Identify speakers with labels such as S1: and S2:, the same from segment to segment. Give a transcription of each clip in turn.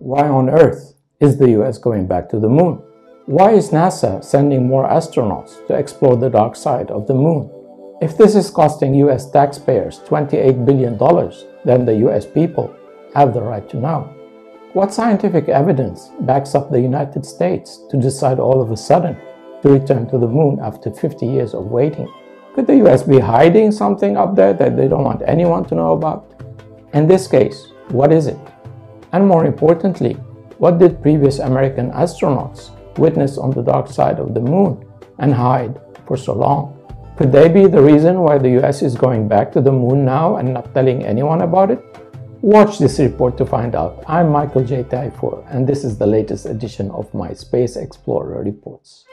S1: Why on earth is the US going back to the moon? Why is NASA sending more astronauts to explore the dark side of the moon? If this is costing US taxpayers $28 billion, then the US people have the right to know. What scientific evidence backs up the United States to decide all of a sudden to return to the moon after 50 years of waiting? Could the US be hiding something up there that they don't want anyone to know about? In this case, what is it? And more importantly, what did previous American astronauts witness on the dark side of the moon and hide for so long? Could they be the reason why the US is going back to the moon now and not telling anyone about it? Watch this report to find out. I'm Michael J. Taifour, and this is the latest edition of my Space Explorer Reports.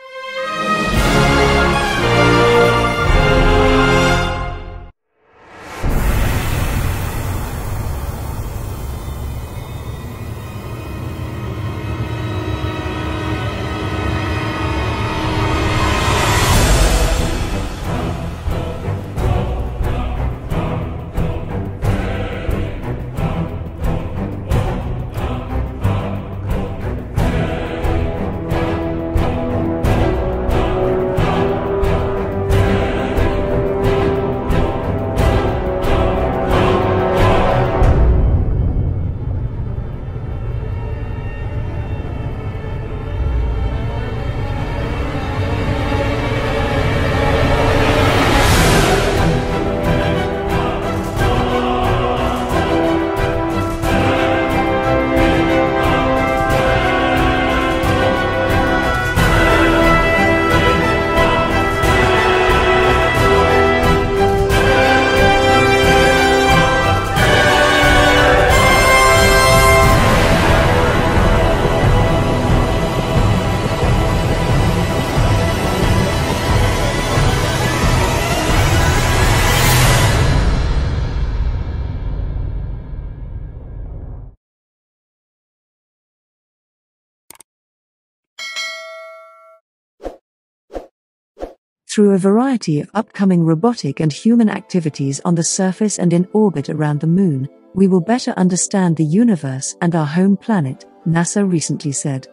S2: Through a variety of upcoming robotic and human activities on the surface and in orbit around the moon, we will better understand the universe and our home planet, NASA recently said.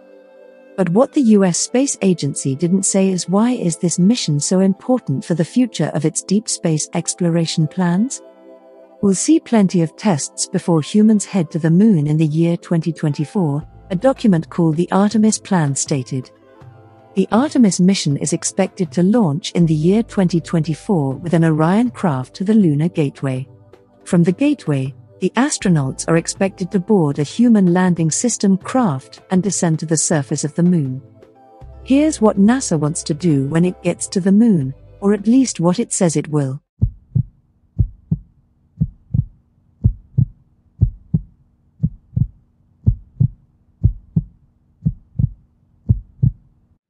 S2: But what the US Space Agency didn't say is, why is this mission so important for the future of its deep space exploration plans? We'll see plenty of tests before humans head to the moon in the year 2024, a document called the Artemis Plan stated. The Artemis mission is expected to launch in the year 2024 with an Orion craft to the Lunar Gateway. From the Gateway, the astronauts are expected to board a human landing system craft and descend to the surface of the moon. Here's what NASA wants to do when it gets to the moon, or at least what it says it will.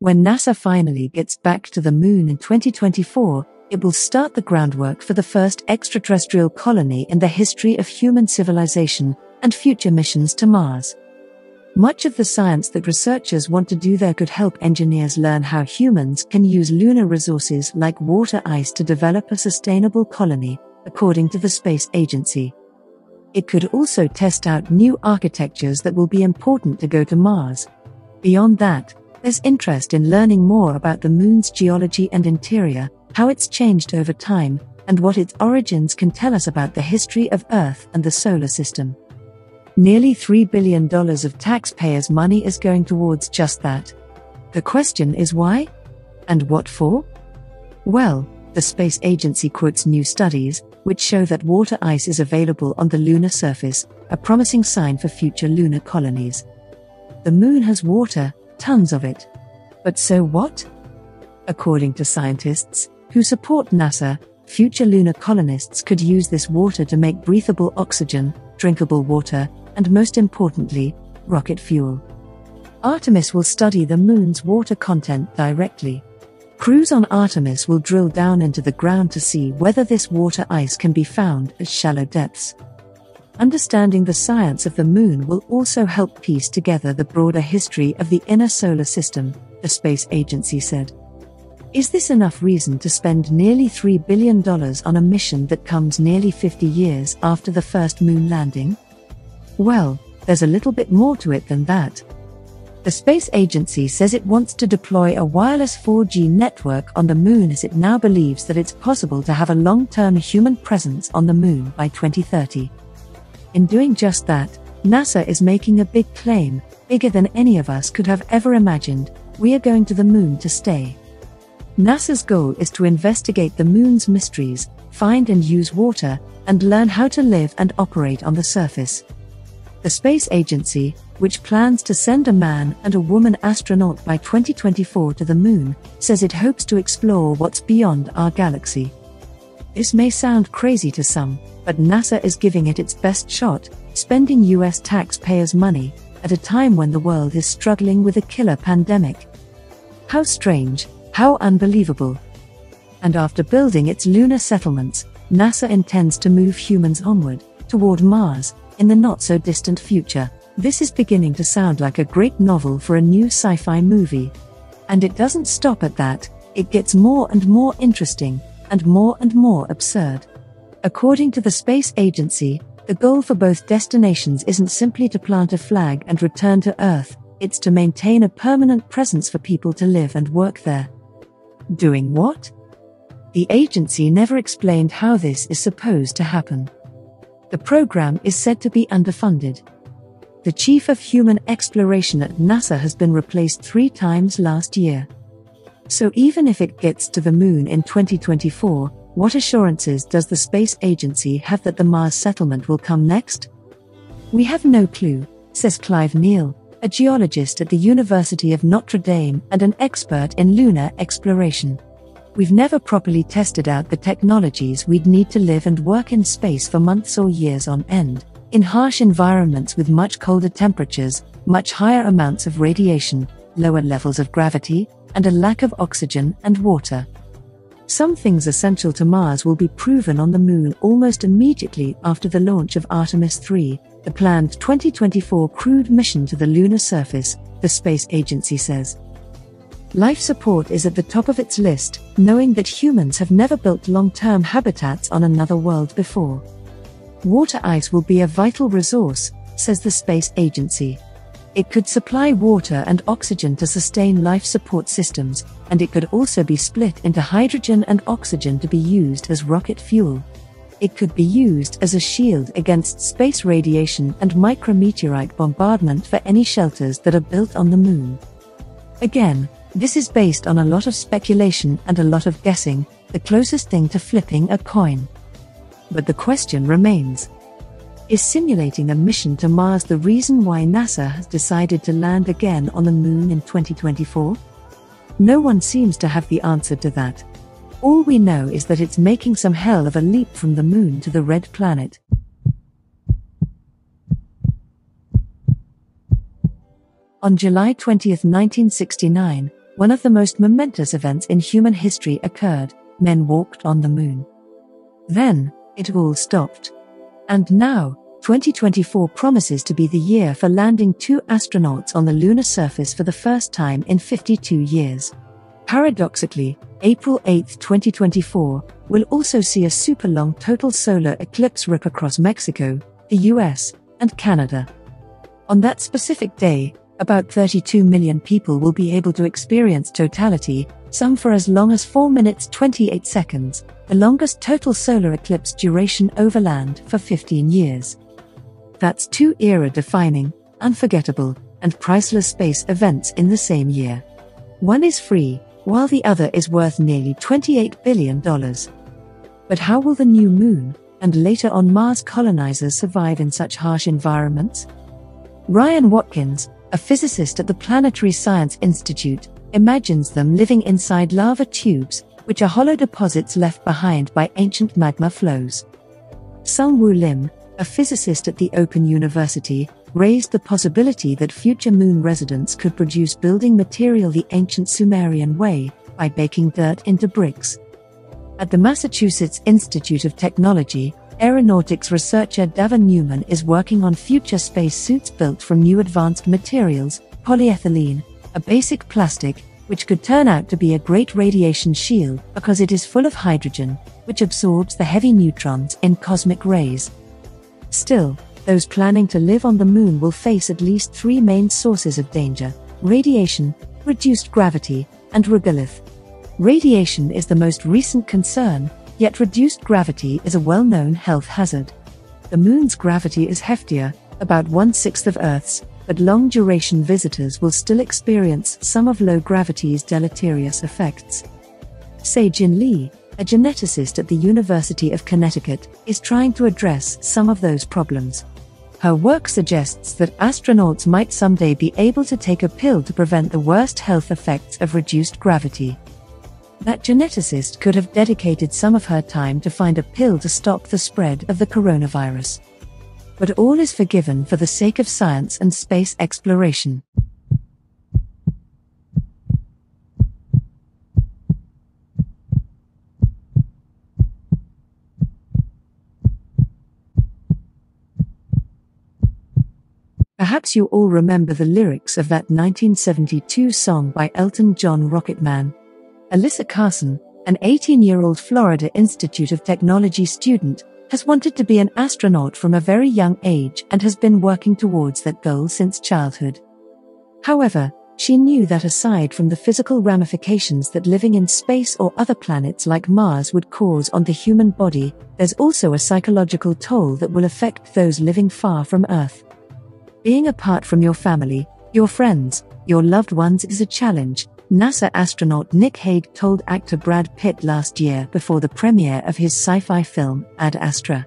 S2: When NASA finally gets back to the moon in 2024, it will start the groundwork for the first extraterrestrial colony in the history of human civilization and future missions to Mars. Much of the science that researchers want to do there could help engineers learn how humans can use lunar resources like water ice to develop a sustainable colony, according to the Space Agency. It could also test out new architectures that will be important to go to Mars. Beyond that, there's interest in learning more about the moon's geology and interior, how it's changed over time, and what its origins can tell us about the history of Earth and the solar system. Nearly $3 billion of taxpayers' money is going towards just that. The question is why? And what for? Well, the Space Agency quotes new studies, which show that water ice is available on the lunar surface, a promising sign for future lunar colonies. The moon has water, tons of it. But so what? According to scientists who support NASA, future lunar colonists could use this water to make breathable oxygen, drinkable water, and most importantly, rocket fuel. Artemis will study the moon's water content directly. Crews on Artemis will drill down into the ground to see whether this water ice can be found at shallow depths. Understanding the science of the moon will also help piece together the broader history of the inner solar system, the Space Agency said. Is this enough reason to spend nearly $3 billion on a mission that comes nearly 50 years after the first moon landing? Well, there's a little bit more to it than that. The space agency says it wants to deploy a wireless 4G network on the moon, as it now believes that it's possible to have a long-term human presence on the moon by 2030. In doing just that, NASA is making a big claim, bigger than any of us could have ever imagined: we are going to the moon to stay. NASA's goal is to investigate the moon's mysteries, find and use water, and learn how to live and operate on the surface. The space agency, which plans to send a man and a woman astronaut by 2024 to the moon, says it hopes to explore what's beyond our galaxy. This may sound crazy to some, but NASA is giving it its best shot, spending US taxpayers' money, at a time when the world is struggling with a killer pandemic. How strange, how unbelievable. And after building its lunar settlements, NASA intends to move humans onward, toward Mars, in the not-so-distant future. This is beginning to sound like a great novel for a new sci-fi movie. And it doesn't stop at that, it gets more and more interesting, and more absurd. According to the space agency, the goal for both destinations isn't simply to plant a flag and return to Earth, it's to maintain a permanent presence for people to live and work there. Doing what? The agency never explained how this is supposed to happen. The program is said to be underfunded. The chief of human exploration at NASA has been replaced 3 times last year. So even if it gets to the moon in 2024, what assurances does the space agency have that the Mars settlement will come next? We have no clue, says Clive Neal, a geologist at the University of Notre Dame and an expert in lunar exploration. We've never properly tested out the technologies we'd need to live and work in space for months or years on end, in harsh environments with much colder temperatures, much higher amounts of radiation, lower levels of gravity, and a lack of oxygen and water. Some things essential to Mars will be proven on the moon almost immediately after the launch of Artemis 3, the planned 2024 crewed mission to the lunar surface, the space agency says. Life support is at the top of its list, knowing that humans have never built long-term habitats on another world before. Water ice will be a vital resource, says the space agency. It could supply water and oxygen to sustain life support systems, and it could also be split into hydrogen and oxygen to be used as rocket fuel. It could be used as a shield against space radiation and micrometeorite bombardment for any shelters that are built on the moon. Again, this is based on a lot of speculation and a lot of guessing, the closest thing to flipping a coin. But the question remains: is simulating a mission to Mars the reason why NASA has decided to land again on the moon in 2024? No one seems to have the answer to that. All we know is that it's making some hell of a leap from the moon to the red planet. On July 20, 1969, one of the most momentous events in human history occurred. Men walked on the moon. Then, it all stopped. And now, 2024 promises to be the year for landing 2 astronauts on the lunar surface for the first time in 52 years. Paradoxically, April 8, 2024, will also see a super-long total solar eclipse rip across Mexico, the US, and Canada. On that specific day, about 32 million people will be able to experience totality, some for as long as 4 minutes 28 seconds, the longest total solar eclipse duration over land for 15 years. That's 2 era-defining, unforgettable, and priceless space events in the same year. One is free, while the other is worth nearly $28 billion. But how will the new moon, and later on Mars colonizers survive in such harsh environments? Ryan Watkins, a physicist at the Planetary Science Institute, imagines them living inside lava tubes, which are hollow deposits left behind by ancient magma flows. Sung-Woo Lim, a physicist at the Open University, raised the possibility that future moon residents could produce building material the ancient Sumerian way, by baking dirt into bricks. At the Massachusetts Institute of Technology, aeronautics researcher Davin Newman is working on future space suits built from new advanced materials, polyethylene, a basic plastic, which could turn out to be a great radiation shield because it is full of hydrogen, which absorbs the heavy neutrons in cosmic rays. Still, those planning to live on the moon will face at least 3 main sources of danger: radiation, reduced gravity, and regolith. Radiation is the most recent concern, yet reduced gravity is a well-known health hazard. The moon's gravity is heftier, about 1/6 of Earth's, but long-duration visitors will still experience some of low gravity's deleterious effects. Se-Jin Lee, a geneticist at the University of Connecticut, is trying to address some of those problems. Her work suggests that astronauts might someday be able to take a pill to prevent the worst health effects of reduced gravity. That geneticist could have dedicated some of her time to find a pill to stop the spread of the coronavirus. But all is forgiven for the sake of science and space exploration. Perhaps you all remember the lyrics of that 1972 song by Elton John, Rocketman. Alyssa Carson, an 18-year-old Florida Institute of Technology student, has wanted to be an astronaut from a very young age and has been working towards that goal since childhood. However, she knew that aside from the physical ramifications that living in space or other planets like Mars would cause on the human body, there's also a psychological toll that will affect those living far from Earth. Being apart from your family, your friends, your loved ones is a challenge, NASA astronaut Nick Hague told actor Brad Pitt last year before the premiere of his sci-fi film, Ad Astra.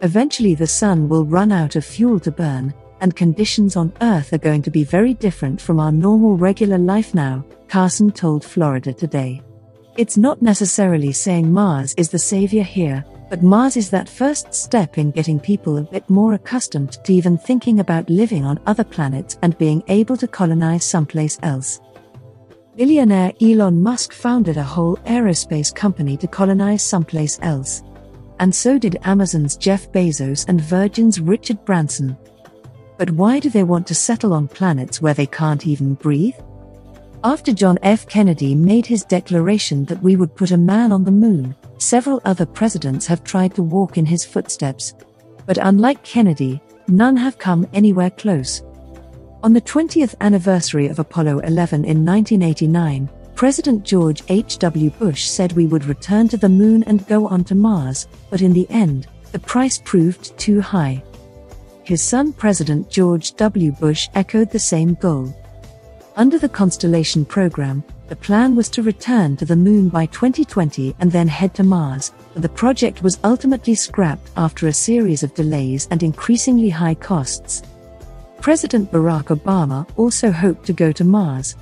S2: Eventually the sun will run out of fuel to burn, and conditions on Earth are going to be very different from our normal regular life now, Carson told Florida Today. It's not necessarily saying Mars is the savior here, but Mars is that first step in getting people a bit more accustomed to even thinking about living on other planets and being able to colonize someplace else. Billionaire Elon Musk founded a whole aerospace company to colonize someplace else. And so did Amazon's Jeff Bezos and Virgin's Richard Branson. But why do they want to settle on planets where they can't even breathe? After John F. Kennedy made his declaration that we would put a man on the moon, several other presidents have tried to walk in his footsteps. But unlike Kennedy, none have come anywhere close. On the 20th anniversary of Apollo 11 in 1989, President George H.W. Bush said we would return to the moon and go on to Mars, but in the end, the price proved too high. His son President George W. Bush echoed the same goal. Under the Constellation program, the plan was to return to the moon by 2020 and then head to Mars, but the project was ultimately scrapped after a series of delays and increasingly high costs. President Barack Obama also hoped to go to Mars.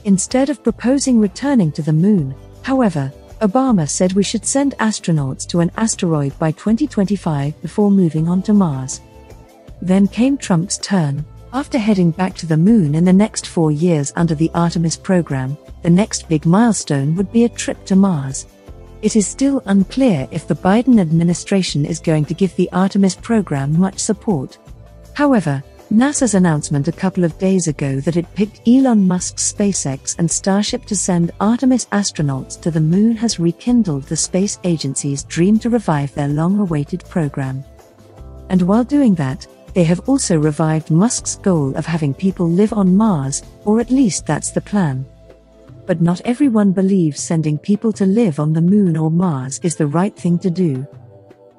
S2: Instead of proposing returning to the moon, however, Obama said we should send astronauts to an asteroid by 2025 before moving on to Mars. Then came Trump's turn. After heading back to the moon in the next 4 years under the Artemis program, the next big milestone would be a trip to Mars. It is still unclear if the Biden administration is going to give the Artemis program much support. However, NASA's announcement a couple of days ago that it picked Elon Musk's SpaceX and Starship to send Artemis astronauts to the moon has rekindled the space agency's dream to revive their long-awaited program. And while doing that, they have also revived Musk's goal of having people live on Mars, or at least that's the plan. But not everyone believes sending people to live on the moon or Mars is the right thing to do.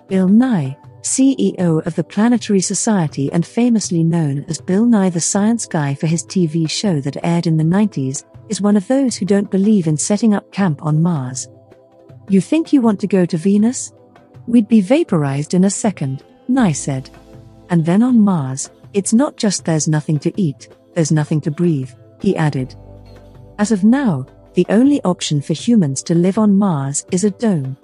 S2: Bill Nye, CEO of the Planetary Society and famously known as Bill Nye the Science Guy for his TV show that aired in the 90s, is one of those who don't believe in setting up camp on Mars. You think you want to go to Venus? We'd be vaporized in a second, Nye said. And then on Mars, it's not just there's nothing to eat, there's nothing to breathe, he added. As of now, the only option for humans to live on Mars is a dome.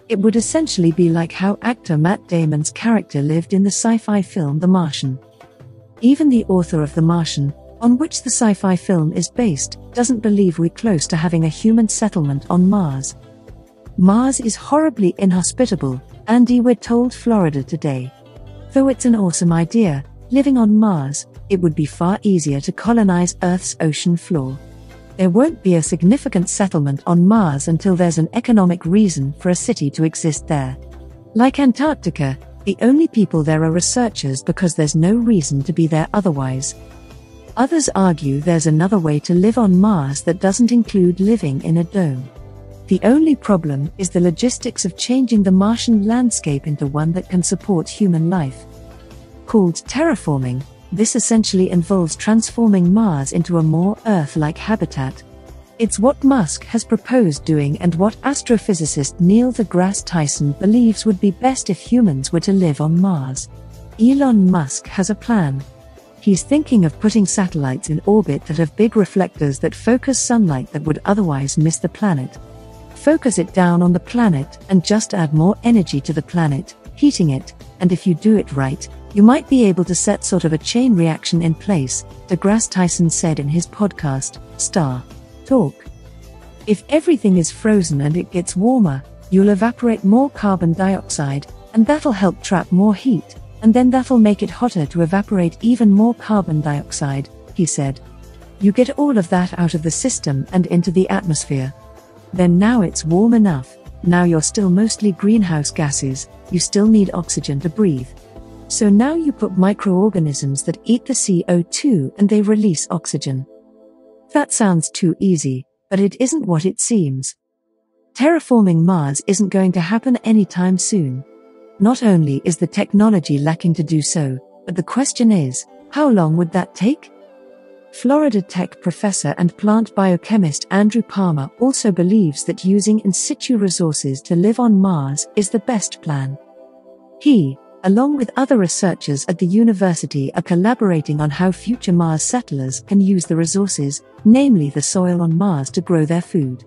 S2: It would essentially be like how actor Matt Damon's character lived in the sci-fi film The Martian. Even the author of The Martian, on which the sci-fi film is based, doesn't believe we're close to having a human settlement on Mars. Mars is horribly inhospitable, Andy, we're told Florida Today. Though it's an awesome idea, living on Mars, it would be far easier to colonize Earth's ocean floor. There won't be a significant settlement on Mars until there's an economic reason for a city to exist there. Like Antarctica, The only people there are researchers because there's no reason to be there otherwise. Others argue there's another way to live on Mars that doesn't include living in a dome. The only problem is the logistics of changing the Martian landscape into one that can support human life. Called terraforming, this essentially involves transforming Mars into a more Earth-like habitat. It's what Musk has proposed doing and what astrophysicist Neil deGrasse Tyson believes would be best if humans were to live on Mars. Elon Musk has a plan. He's thinking of putting satellites in orbit that have big reflectors that focus sunlight that would otherwise miss the planet. Focus it down on the planet and just add more energy to the planet, heating it, and if you do it right, you might be able to set sort of a chain reaction in place, deGrasse Tyson said in his podcast, Star Talk. If everything is frozen and it gets warmer, you'll evaporate more carbon dioxide, and that'll help trap more heat, and then that'll make it hotter to evaporate even more carbon dioxide, he said. You get all of that out of the system and into the atmosphere. Then now it's warm enough, now you're still mostly greenhouse gases, you still need oxygen to breathe. So now you put microorganisms that eat the CO2 and they release oxygen. That sounds too easy, but it isn't what it seems. Terraforming Mars isn't going to happen anytime soon. Not only is the technology lacking to do so, but the question is, how long would that take? Florida Tech professor and plant biochemist Andrew Palmer also believes that using in situ resources to live on Mars is the best plan. He, along with other researchers at the university, are collaborating on how future Mars settlers can use the resources, namely the soil on Mars, to grow their food.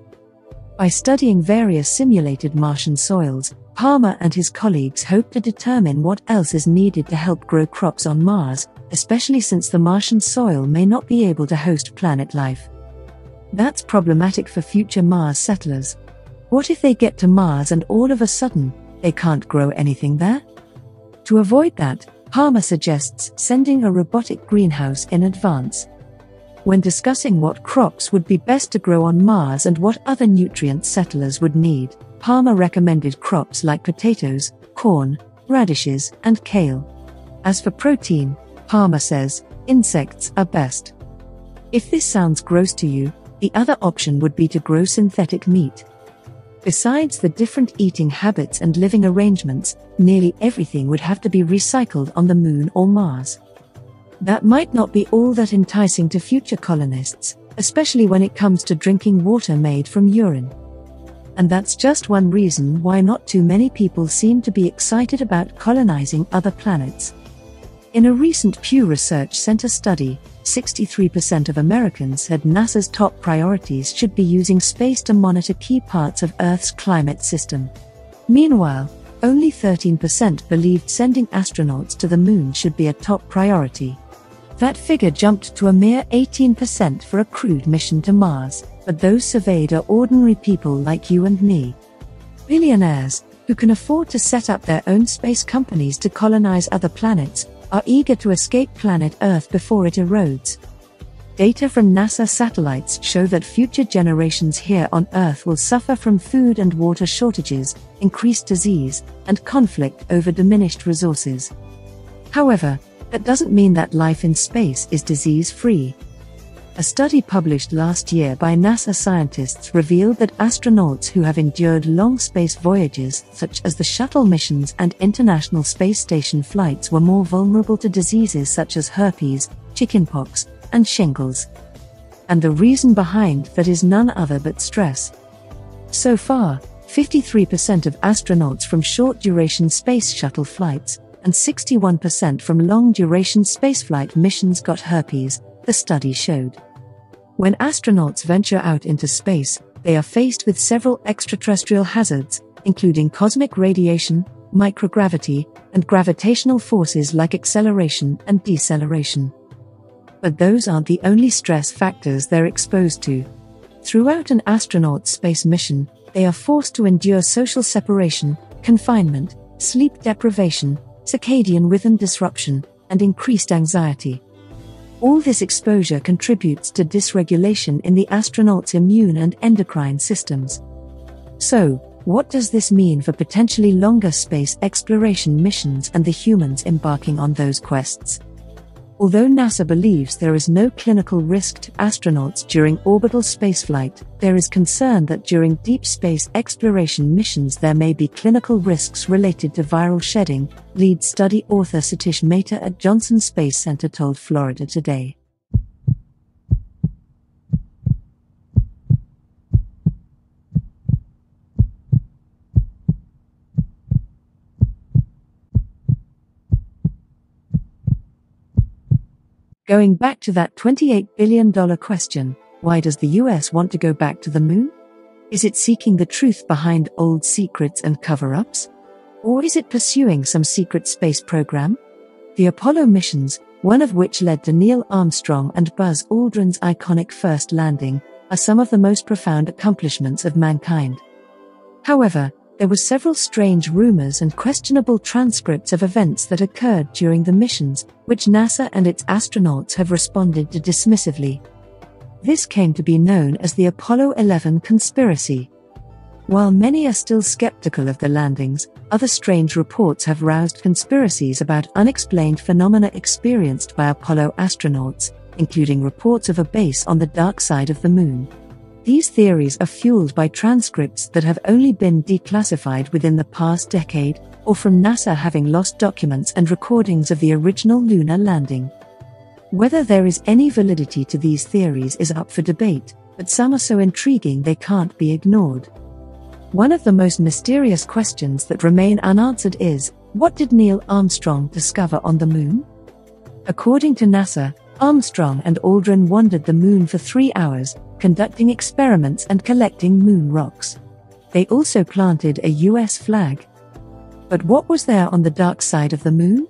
S2: By studying various simulated Martian soils, Palmer and his colleagues hope to determine what else is needed to help grow crops on Mars, especially since the Martian soil may not be able to host planet life. That's problematic for future Mars settlers. What if they get to Mars and all of a sudden, they can't grow anything there? To avoid that, Palmer suggests sending a robotic greenhouse in advance. When discussing what crops would be best to grow on Mars and what other nutrients settlers would need, Palmer recommended crops like potatoes, corn, radishes, and kale. As for protein, Palmer says, insects are best. If this sounds gross to you, the other option would be to grow synthetic meat. Besides the different eating habits and living arrangements, nearly everything would have to be recycled on the Moon or Mars. That might not be all that enticing to future colonists, especially when it comes to drinking water made from urine. And that's just one reason why not too many people seem to be excited about colonizing other planets. In a recent Pew Research Center study, 63% of Americans said NASA's top priorities should be using space to monitor key parts of Earth's climate system. Meanwhile, only 13% believed sending astronauts to the Moon should be a top priority. That figure jumped to a mere 18% for a crewed mission to Mars, but those surveyed are ordinary people like you and me. Billionaires, who can afford to set up their own space companies to colonize other planets, are eager to escape planet Earth before it erodes. Data from NASA satellites show that future generations here on Earth will suffer from food and water shortages, increased disease, and conflict over diminished resources. However, that doesn't mean that life in space is disease-free. A study published last year by NASA scientists revealed that astronauts who have endured long space voyages, such as the shuttle missions and International Space Station flights, were more vulnerable to diseases such as herpes, chickenpox, and shingles. And the reason behind that is none other but stress. So far, 53% of astronauts from short-duration space shuttle flights and 61% from long-duration spaceflight missions got herpes, the study showed. When astronauts venture out into space, they are faced with several extraterrestrial hazards, including cosmic radiation, microgravity, and gravitational forces like acceleration and deceleration. But those aren't the only stress factors they're exposed to. Throughout an astronaut's space mission, they are forced to endure social separation, confinement, sleep deprivation, circadian rhythm disruption, and increased anxiety. All this exposure contributes to dysregulation in the astronaut's immune and endocrine systems. So, What does this mean for potentially longer space exploration missions and the humans embarking on those quests? Although NASA believes there is no clinical risk to astronauts during orbital spaceflight, there is concern that during deep space exploration missions there may be clinical risks related to viral shedding, lead study author Satish Mehta at Johnson Space Center told Florida Today. Going back to that $28 billion question, why does the US want to go back to the moon? Is it seeking the truth behind old secrets and cover-ups? Or is it pursuing some secret space program? The Apollo missions, one of which led to Neil Armstrong and Buzz Aldrin's iconic first landing, are some of the most profound accomplishments of mankind. However, there were several strange rumors and questionable transcripts of events that occurred during the missions, which NASA and its astronauts have responded to dismissively. This came to be known as the Apollo 11 conspiracy. While many are still skeptical of the landings, other strange reports have roused conspiracies about unexplained phenomena experienced by Apollo astronauts, including reports of a base on the dark side of the moon. These theories are fueled by transcripts that have only been declassified within the past decade, or from NASA having lost documents and recordings of the original lunar landing. Whether there is any validity to these theories is up for debate, but some are so intriguing they can't be ignored. One of the most mysterious questions that remain unanswered is, what did Neil Armstrong discover on the moon? According to NASA, Armstrong and Aldrin wandered the moon for 3 hours, conducting experiments and collecting moon rocks. They also planted a US flag. But what was there on the dark side of the moon?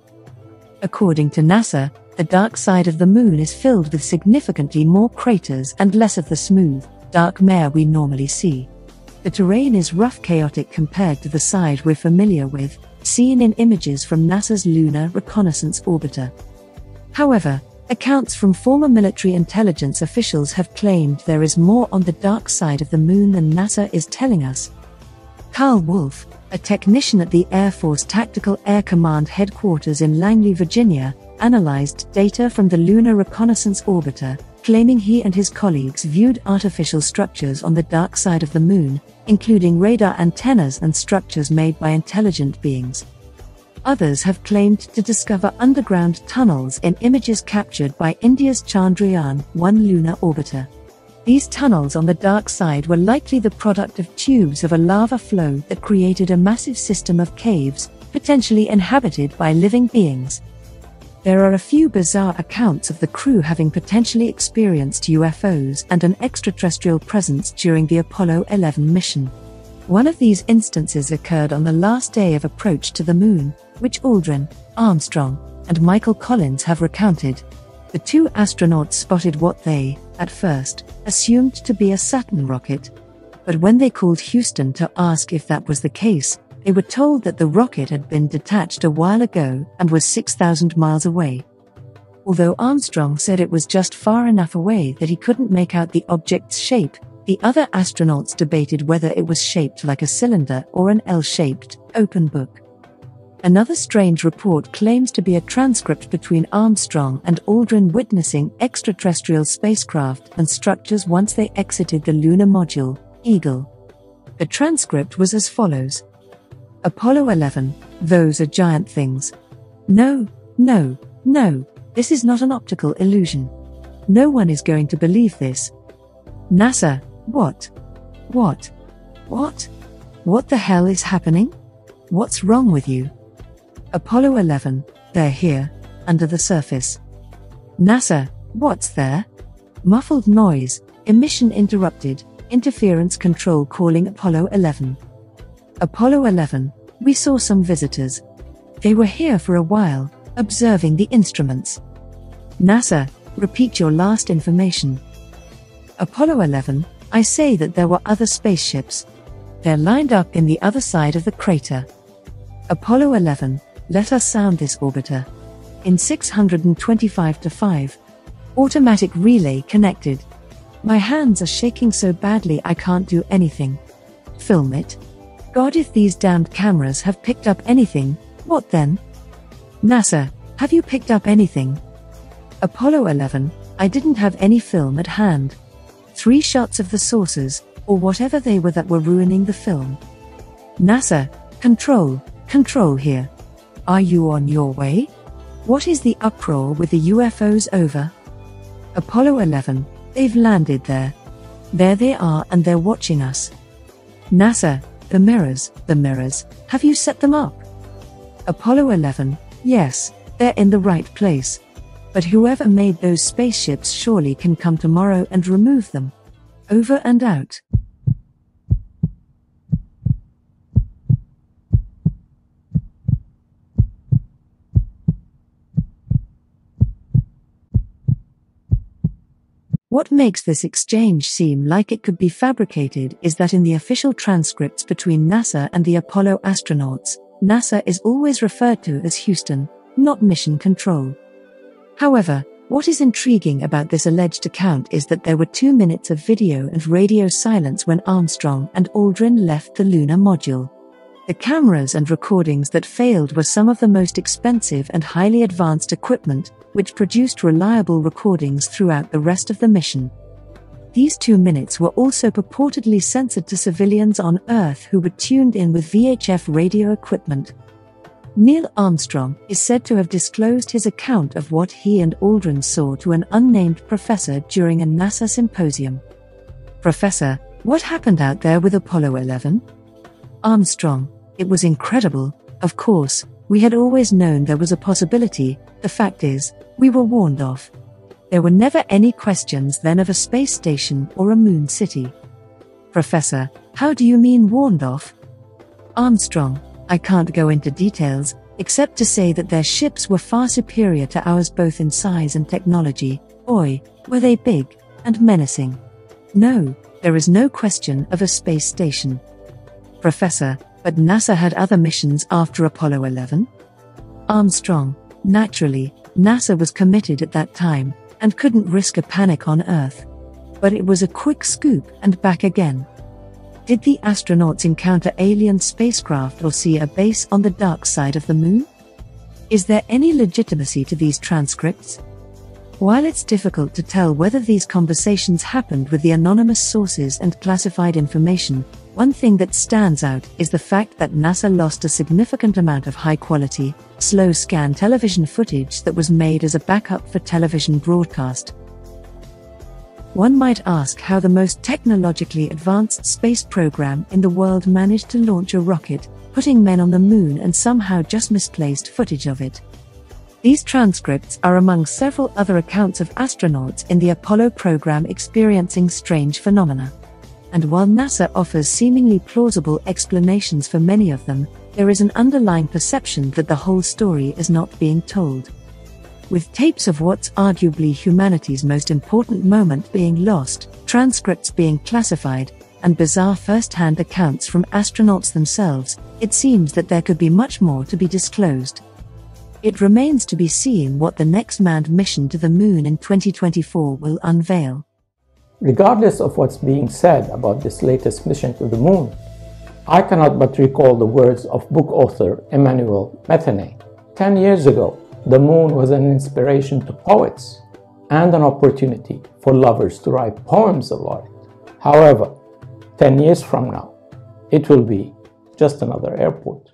S2: According to NASA, the dark side of the moon is filled with significantly more craters and less of the smooth, dark mare we normally see. The terrain is rough, chaotic compared to the side we're familiar with, seen in images from NASA's Lunar Reconnaissance Orbiter. However, accounts from former military intelligence officials have claimed there is more on the dark side of the moon than NASA is telling us. Carl Wolf, a technician at the Air Force Tactical Air Command headquarters in Langley, Virginia, analyzed data from the Lunar Reconnaissance Orbiter, claiming he and his colleagues viewed artificial structures on the dark side of the moon, including radar antennas and structures made by intelligent beings. Others have claimed to discover underground tunnels in images captured by India's Chandrayaan-1 lunar orbiter. These tunnels on the dark side were likely the product of tubes of a lava flow that created a massive system of caves, potentially inhabited by living beings. There are a few bizarre accounts of the crew having potentially experienced UFOs and an extraterrestrial presence during the Apollo 11 mission. One of these instances occurred on the last day of approach to the moon, which Aldrin, Armstrong, and Michael Collins have recounted. The two astronauts spotted what they, at first, assumed to be a Saturn rocket. But when they called Houston to ask if that was the case, they were told that the rocket had been detached a while ago and was 6,000 miles away. Although Armstrong said it was just far enough away that he couldn't make out the object's shape, the other astronauts debated whether it was shaped like a cylinder or an L-shaped, open book. Another strange report claims to be a transcript between Armstrong and Aldrin witnessing extraterrestrial spacecraft and structures once they exited the lunar module, Eagle. The transcript was as follows. Apollo 11, those are giant things. No, no, no, this is not an optical illusion. No one is going to believe this. NASA, what? What? What? What the hell is happening? What's wrong with you? Apollo 11, they're here, under the surface. NASA, what's there? Muffled noise, emission interrupted, interference control calling Apollo 11. Apollo 11, we saw some visitors. They were here for a while, observing the instruments. NASA, repeat your last information. Apollo 11, I say that there were other spaceships. They're lined up in the other side of the crater. Apollo 11, let us sound this orbiter. In 625 to 5. Automatic relay connected. My hands are shaking so badly I can't do anything. Film it. God, if these damned cameras have picked up anything, what then? NASA, have you picked up anything? Apollo 11, I didn't have any film at hand. 3 shots of the saucers, or whatever they were that were ruining the film. NASA, control here. Are you on your way? What is the uproar with the UFOs over? Apollo 11, they've landed there. There they are and they're watching us. NASA, the mirrors, have you set them up? Apollo 11, yes, they're in the right place. But whoever made those spaceships surely can come tomorrow and remove them. Over and out. What makes this exchange seem like it could be fabricated is that in the official transcripts between NASA and the Apollo astronauts, NASA is always referred to as Houston, not Mission Control. However, what is intriguing about this alleged account is that there were 2 minutes of video and radio silence when Armstrong and Aldrin left the lunar module. The cameras and recordings that failed were some of the most expensive and highly advanced equipment, which produced reliable recordings throughout the rest of the mission. These 2 minutes were also purportedly censored to civilians on Earth who were tuned in with VHF radio equipment. Neil Armstrong is said to have disclosed his account of what he and Aldrin saw to an unnamed professor during a NASA symposium. Professor, what happened out there with Apollo 11? Armstrong, it was incredible. Of course, we had always known there was a possibility. The fact is, we were warned off. There were never any questions then of a space station or a moon city. Professor, how do you mean warned off? Armstrong, I can't go into details, except to say that their ships were far superior to ours both in size and technology. Boy, were they big and menacing. No, there is no question of a space station. Professor, but NASA had other missions after Apollo 11? Armstrong, naturally, NASA was committed at that time, and couldn't risk a panic on Earth. But it was a quick scoop and back again. Did the astronauts encounter alien spacecraft or see a base on the dark side of the moon? Is there any legitimacy to these transcripts? While it's difficult to tell whether these conversations happened with the anonymous sources and classified information, one thing that stands out is the fact that NASA lost a significant amount of high-quality, slow-scan television footage that was made as a backup for television broadcast. One might ask how the most technologically advanced space program in the world managed to launch a rocket, putting men on the moon and somehow just misplaced footage of it. These transcripts are among several other accounts of astronauts in the Apollo program experiencing strange phenomena. And while NASA offers seemingly plausible explanations for many of them, there is an underlying perception that the whole story is not being told. With tapes of what's arguably humanity's most important moment being lost, transcripts being classified, and bizarre first-hand accounts from astronauts themselves, it seems that there could be much more to be disclosed. It remains to be seen what the next manned mission to the moon in 2024 will unveil.
S1: Regardless of what's being said about this latest mission to the moon, I cannot but recall the words of book author Emmanuel Metheny. 10 years ago, the moon was an inspiration to poets and an opportunity for lovers to write poems about it. However, 10 years from now, it will be just another airport.